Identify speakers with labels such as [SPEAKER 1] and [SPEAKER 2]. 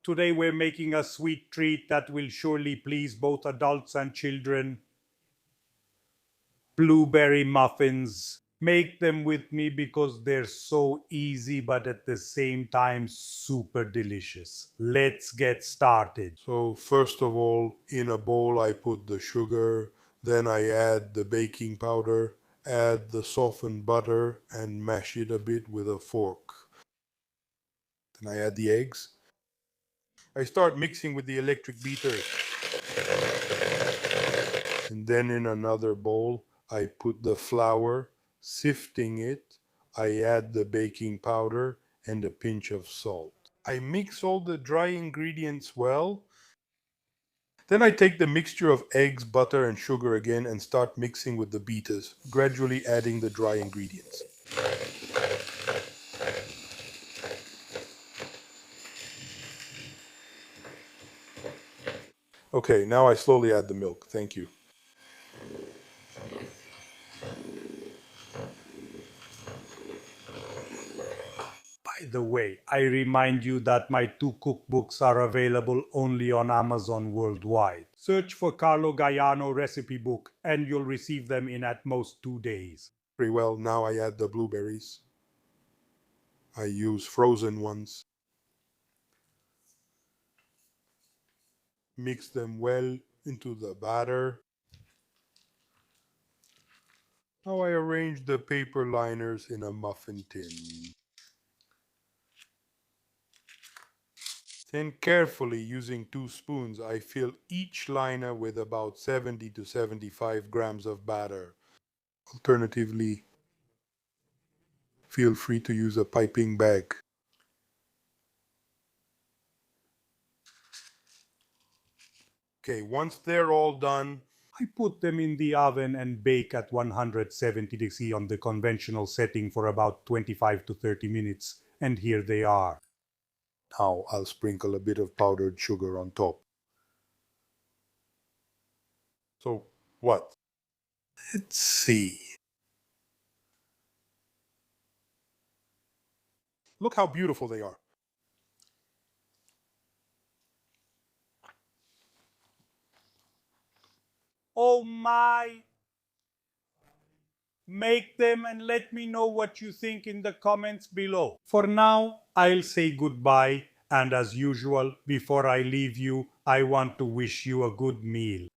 [SPEAKER 1] Today we're making a sweet treat that will surely please both adults and children. Blueberry muffins. Make them with me because they're so easy but at the same time super delicious. Let's get started.
[SPEAKER 2] So first of all, in a bowl I put the sugar, then I add the baking powder, add the softened butter and mash it a bit with a fork. Then I add the eggs. I start mixing with the electric beater. And then in another bowl I put the flour, sifting it. I add the baking powder and a pinch of salt. I mix all the dry ingredients well. Then I take the mixture of eggs, butter and sugar again and start mixing with the beaters, gradually adding the dry ingredients. Okay, now I slowly add the milk. Thank you.
[SPEAKER 1] By the way, I remind you that my 2 cookbooks are available only on Amazon worldwide. Search for Carlo Gaiano recipe book and you'll receive them in at most 2 days.
[SPEAKER 2] Very well, now I add the blueberries. I use frozen ones. Mix them well into the batter. Now I arrange the paper liners in a muffin tin. Then carefully using 2 spoons, I fill each liner with about 70 to 75 grams of batter. Alternatively, feel free to use a piping bag. Okay, once they're all done,
[SPEAKER 1] I put them in the oven and bake at 170 degrees on the conventional setting for about 25 to 30 minutes. And here they are.
[SPEAKER 2] now I'll sprinkle a bit of powdered sugar on top. So, what? Let's see. Look how beautiful they are.
[SPEAKER 1] Oh my! Make them and let me know what you think in the comments below. For now, I'll say goodbye, and as usual, before I leave you, I want to wish you a good meal.